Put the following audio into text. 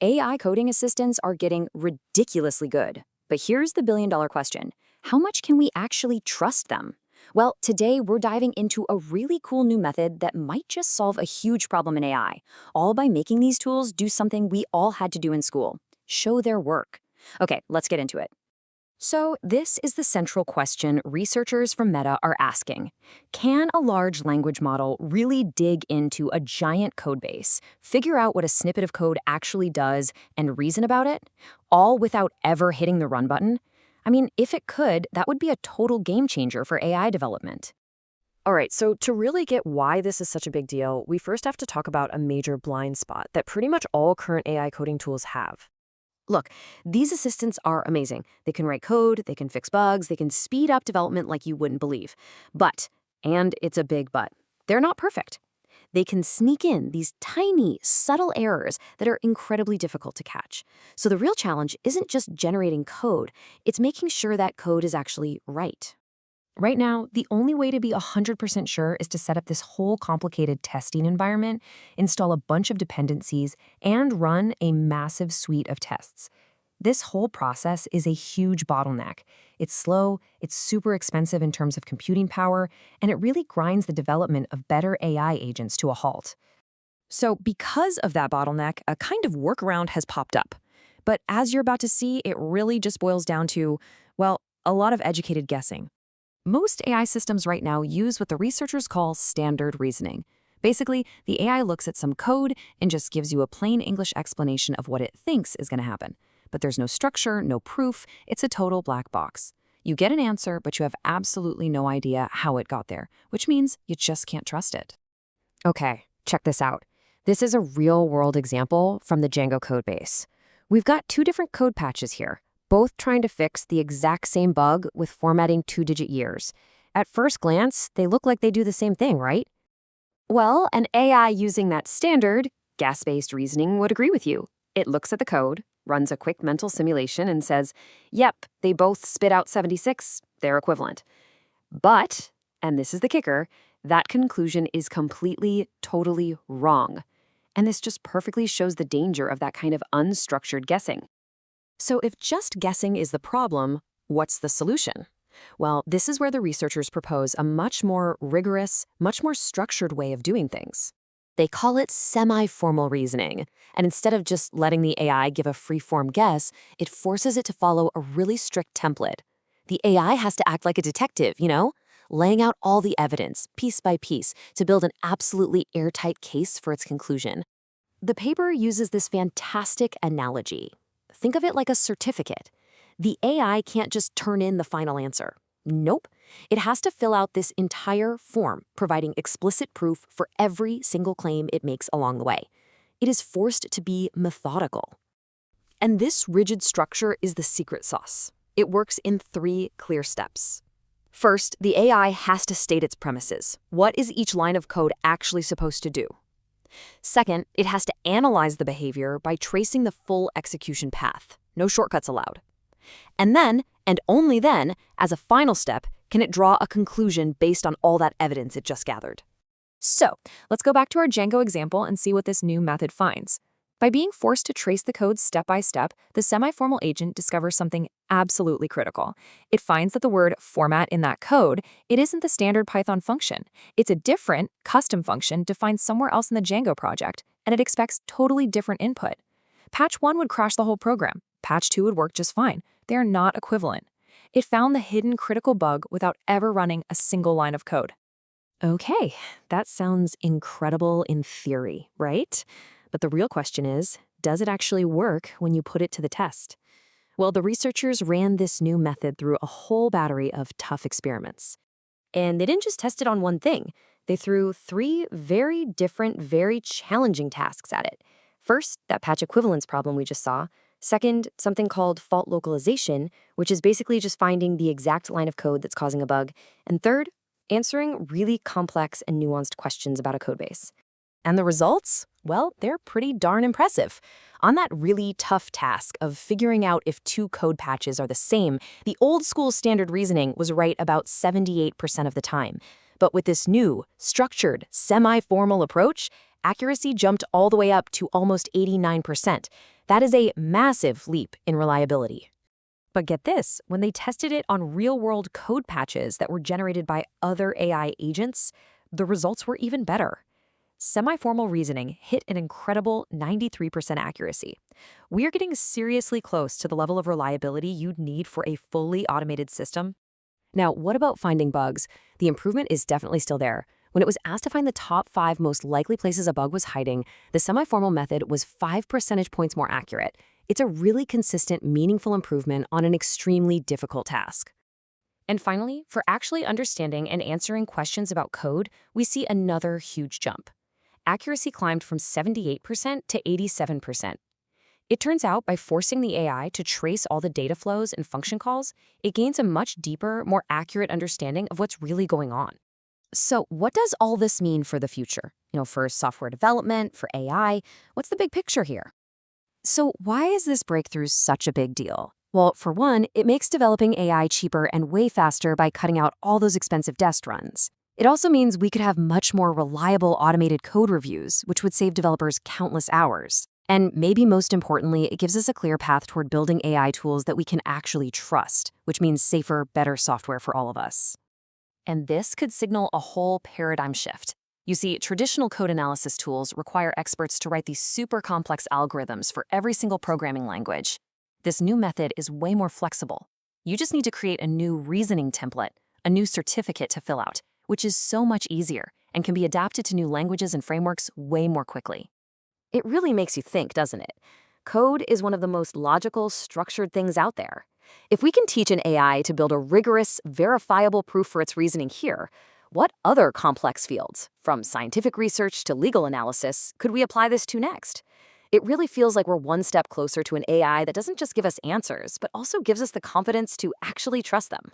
AI coding assistants are getting ridiculously good. But here's the billion-dollar question. How much can we actually trust them? Well, today we're diving into a really cool new method that might just solve a huge problem in AI, all by making these tools do something we all had to do in school: show their work. Okay, let's get into it. So, this is the central question researchers from Meta are asking. Can a large language model really dig into a giant codebase, figure out what a snippet of code actually does, and reason about it, all without ever hitting the run button? I mean, if it could, that would be a total game changer for AI development. All right, so to really get why this is such a big deal, we first have to talk about a major blind spot that pretty much all current AI coding tools have. Look, these assistants are amazing. They can write code, they can fix bugs, they can speed up development like you wouldn't believe. But, and it's a big but, they're not perfect. They can sneak in these tiny, subtle errors that are incredibly difficult to catch. So the real challenge isn't just generating code, it's making sure that code is actually right. Right now, the only way to be 100% sure is to set up this whole complicated testing environment, install a bunch of dependencies, and run a massive suite of tests. This whole process is a huge bottleneck. It's slow, it's super expensive in terms of computing power, and it really grinds the development of better AI agents to a halt. So because of that bottleneck, a kind of workaround has popped up. But as you're about to see, it really just boils down to, well, a lot of educated guessing. Most AI systems right now use what the researchers call standard reasoning. Basically, the AI looks at some code and just gives you a plain English explanation of what it thinks is going to happen. But there's no structure, no proof, it's a total black box. You get an answer, but you have absolutely no idea how it got there, which means you just can't trust it. Okay, check this out. This is a real-world example from the Django codebase. We've got two different code patches here, both trying to fix the exact same bug with formatting 2-digit years. At first glance, they look like they do the same thing, right? Well, an AI using that standard, gas-based reasoning would agree with you. It looks at the code, runs a quick mental simulation, and says, yep, they both spit out 76, they're equivalent. But, and this is the kicker, that conclusion is completely, totally wrong. And this just perfectly shows the danger of that kind of unstructured guessing. So if just guessing is the problem, what's the solution? Well, this is where the researchers propose a much more rigorous, much more structured way of doing things. They call it semi-formal reasoning, and instead of just letting the AI give a free-form guess, it forces it to follow a really strict template. The AI has to act like a detective, laying out all the evidence, piece by piece, to build an absolutely airtight case for its conclusion. The paper uses this fantastic analogy. Think of it like a certificate. The AI can't just turn in the final answer. Nope. It has to fill out this entire form, providing explicit proof for every single claim it makes along the way. It is forced to be methodical. And this rigid structure is the secret sauce. It works in 3 clear steps. First, the AI has to state its premises. What is each line of code actually supposed to do? Second, it has to analyze the behavior by tracing the full execution path. No shortcuts allowed. And then, and only then, as a final step, can it draw a conclusion based on all that evidence it just gathered. So, let's go back to our Django example and see what this new method finds. By being forced to trace the code step by step, the semi-formal agent discovers something absolutely critical. It finds that the word format in that code, it isn't the standard Python function. It's a different, custom function defined somewhere else in the Django project, and it expects totally different input. Patch 1 would crash the whole program. Patch 2 would work just fine. They are not equivalent. It found the hidden critical bug without ever running a single line of code. Okay, that sounds incredible in theory, right? But the real question is, does it actually work when you put it to the test? Well, the researchers ran this new method through a whole battery of tough experiments. And they didn't just test it on one thing. They threw 3 very different, very challenging tasks at it. First, that patch equivalence problem we just saw. Second, something called fault localization, which is basically just finding the exact line of code that's causing a bug. And third, answering really complex and nuanced questions about a codebase. And the results? Well, they're pretty darn impressive. On that really tough task of figuring out if 2 code patches are the same, the old school standard reasoning was right about 78% of the time. But with this new, structured, semi-formal approach, accuracy jumped all the way up to almost 89%. That is a massive leap in reliability. But get this, when they tested it on real-world code patches that were generated by other AI agents, the results were even better. Semi-formal reasoning hit an incredible 93% accuracy. We are getting seriously close to the level of reliability you'd need for a fully automated system. Now, what about finding bugs? The improvement is definitely still there. When it was asked to find the top 5 most likely places a bug was hiding, the semi-formal method was 5 percentage points more accurate. It's a really consistent, meaningful improvement on an extremely difficult task. And finally, for actually understanding and answering questions about code, we see another huge jump. Accuracy climbed from 78% to 87%. It turns out by forcing the AI to trace all the data flows and function calls, it gains a much deeper, more accurate understanding of what's really going on. So what does all this mean for the future? For software development, for AI, what's the big picture here? So why is this breakthrough such a big deal? Well, for one, it makes developing AI cheaper and way faster by cutting out all those expensive test runs. It also means we could have much more reliable automated code reviews, which would save developers countless hours. And maybe most importantly, it gives us a clear path toward building AI tools that we can actually trust, which means safer, better software for all of us. And this could signal a whole paradigm shift. You see, traditional code analysis tools require experts to write these super complex algorithms for every single programming language. This new method is way more flexible. You just need to create a new reasoning template, a new certificate to fill out, which is so much easier and can be adapted to new languages and frameworks way more quickly. It really makes you think, doesn't it? Code is one of the most logical, structured things out there. If we can teach an AI to build a rigorous, verifiable proof for its reasoning here, what other complex fields, from scientific research to legal analysis, could we apply this to next? It really feels like we're one step closer to an AI that doesn't just give us answers, but also gives us the confidence to actually trust them.